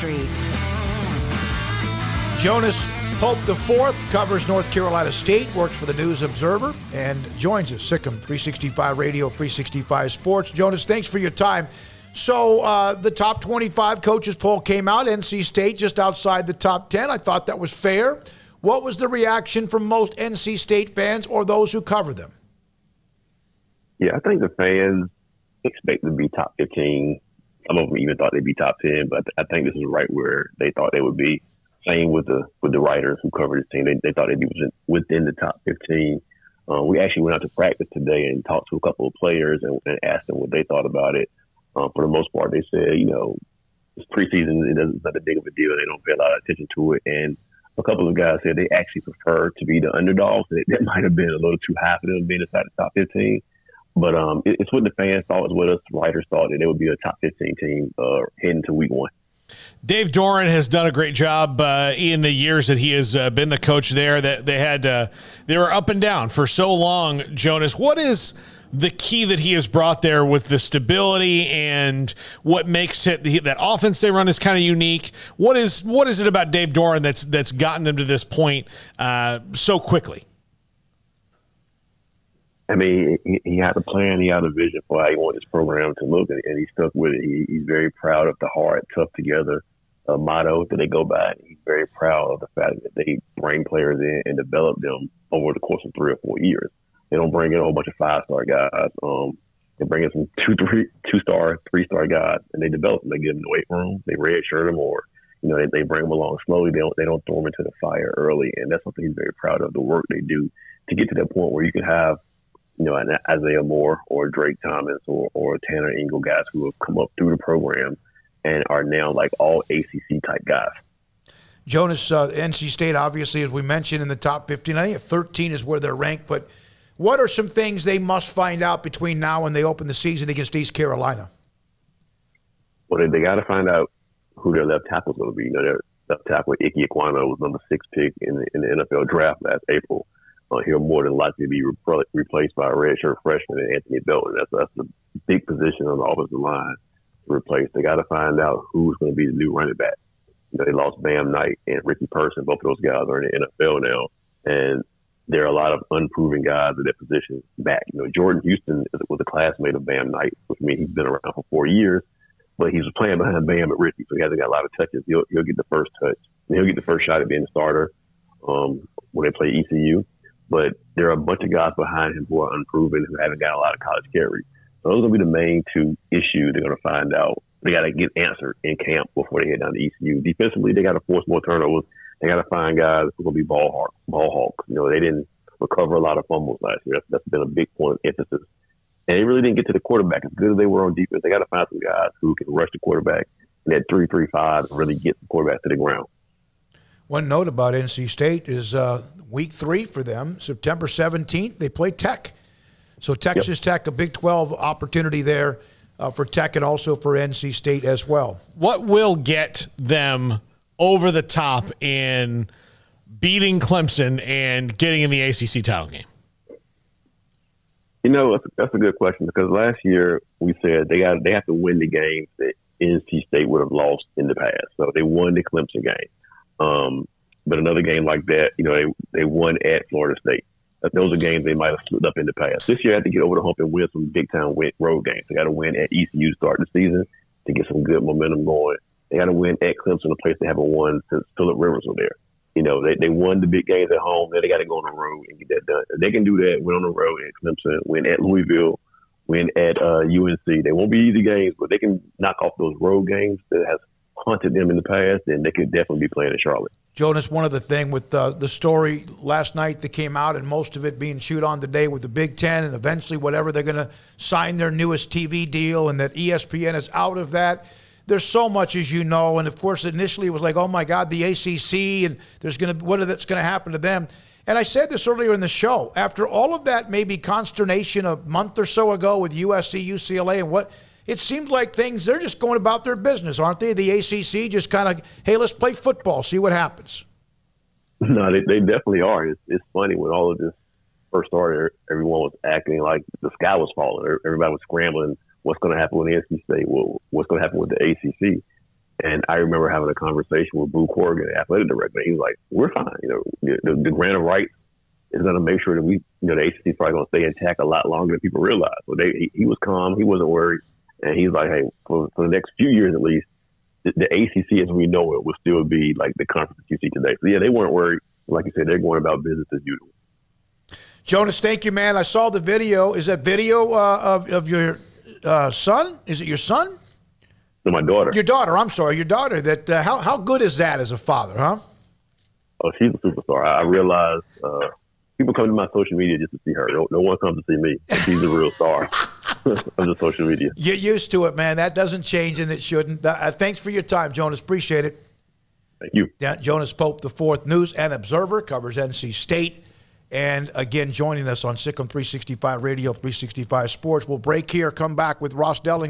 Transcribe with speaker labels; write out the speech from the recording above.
Speaker 1: Street.
Speaker 2: Jonas Pope IV covers North Carolina State, works for the News Observer, and joins us. Sikkim 365 Radio, 365 Sports. Jonas, thanks for your time. So the top 25 coaches poll came out. NC State just outside the top 10. I thought that was fair. What was the reaction from most NC State fans or those who cover them?
Speaker 3: Yeah, I think the fans expect to be top 15. Some of them even thought they'd be top 10, but I think this is right where they thought they would be. Same with the writers who covered this team. They thought they'd be within the top 15. We actually went out to practice today and talked to a couple of players and asked them what they thought about it. For the most part, they said, it's preseason. It's not that big of a deal. They don't pay a lot of attention to it. And a couple of guys said they actually prefer to be the underdogs. That might have been a little too high for them being inside the top 15. But it's what the fans thought, it's what us writers thought, that they would be a top 15 team heading to week 1.
Speaker 4: Dave Doeren has done a great job in the years that he has been the coach there. That they were up and down for so long. Jonas, what is the key that he has brought there with the stability and what makes it that offense they run is kind of unique? What is it about Dave Doeren that's gotten them to this point so quickly?
Speaker 3: I mean, he had a plan, he had a vision for how he wanted his program to look, and he stuck with it. He's very proud of the hard, tough together motto that they go by. He's very proud of the fact that they bring players in and develop them over the course of 3 or 4 years. They don't bring in a whole bunch of 5-star guys. They bring in some 2-star, 3-star guys, and they develop them. They give them the weight room, they redshirt them, or they bring them along slowly. They don't throw them into the fire early, and that's something he's very proud of. The work they do to get to that point where you can have an Isaiah Moore or Drake Thomas or Tanner Ingle, guys who have come up through the program and are now like all ACC type guys.
Speaker 2: Jonas, NC State, obviously, as we mentioned, in the top 15. I think 13 is where they're ranked. But what are some things they must find out between now and they open the season against East Carolina?
Speaker 3: Well, they got to find out who their left tackle is going to be. Their left tackle, Ike Ekwonu, was number 6 pick in the NFL draft last April. He'll more than likely be replaced by a redshirt freshman and Anthony Belton. That's a big position on the offensive line to replace. They got to find out who's going to be the new running back. They lost Bam Knight and Ricky Person. Both of those guys are in the NFL now, and there are a lot of unproven guys at that position back. Jordan Houston was a classmate of Bam Knight, which means he's been around for 4 years, but he's playing behind Bam at Ricky, so he hasn't got a lot of touches. He'll get the first touch. And he'll get the first shot at being a starter when they play ECU. But there are a bunch of guys behind him who are unproven, who haven't got a lot of college carry. So those are going to be the main 2 issues they're going to find out. They got to get answered in camp before they head down to ECU. Defensively, they got to force more turnovers. They got to find guys who are going to be ball hawks. They didn't recover a lot of fumbles last year. That's been a big point of emphasis. And they really didn't get to the quarterback. As good as they were on defense, they got to find some guys who can rush the quarterback in that 3-3-5 and really get the quarterback to the ground.
Speaker 2: One note about NC State is week 3 for them, September 17th, they play Tech. So Texas Tech, a Big 12 opportunity there for Tech and also for NC State as well. What
Speaker 4: will get them over the top in beating Clemson and getting in the ACC title game?
Speaker 3: That's a good question, because last year we said they have to win the games that NC State would have lost in the past. So they won the Clemson game. But another game like that, they won at Florida State. Those are games they might have slipped up in the past. This year, they have to get over the hump and win some big-time road games. They got to win at ECU to start the season to get some good momentum going. They got to win at Clemson, a place they haven't won since Phillip Rivers was there. They won the big games at home. Then they got to go on the road and get that done. If they can do that, win on the road at Clemson, win at Louisville, win at UNC. They won't be easy games, but they can knock off those road games that has haunted them in the past, and they could definitely be playing in Charlotte.
Speaker 2: Jonas, one other thing with the story last night that came out, and most of it being chewed on today with the Big Ten, and eventually whatever they're going to sign their newest TV deal, and that ESPN is out of that. There's so much, as you know, and of course initially it was like, oh my God, the ACC, and there's going to that's going to happen to them. And I said this earlier in the show. After all of that maybe consternation a month or so ago with USC, UCLA, and what it seems like they're just going about their business, aren't they? The ACC just kind of, hey, let's play football, see what happens.
Speaker 3: No, they definitely are. It's funny when all of this first started, everyone was acting like the sky was falling. Everybody was scrambling. What's going to happen with the NC State? What's going to happen with the ACC? And I remember having a conversation with Boo Corrigan, the athletic director. He was like, "We're fine. The grant of rights is going to make sure that the ACC is probably going to stay intact a lot longer than people realize." So he was calm. He wasn't worried. And he's like, "Hey, for the next few years at least, the ACC as we know it will still be like the conference that you see today." So, yeah, they weren't worried. Like you said, they're going about business as usual.
Speaker 2: Jonas, thank you, man. I saw the video. Is that video of your son? Is it your son?
Speaker 3: So my daughter.
Speaker 2: Your daughter. I'm sorry, your daughter. That how good is that as a father, huh?
Speaker 3: Oh, she's a superstar. I realize people come to my social media just to see her. No one comes to see me. She's a real star of the social media.
Speaker 2: You're used to it, man. That doesn't change, and it shouldn't. Thanks for your time, Jonas. Appreciate it.
Speaker 3: Thank you.
Speaker 2: Yeah, Jonas Pope IV, News and Observer, covers NC State. And again, joining us on SicEm 365 Radio, 365 Sports. We'll break here, come back with Ross Delling.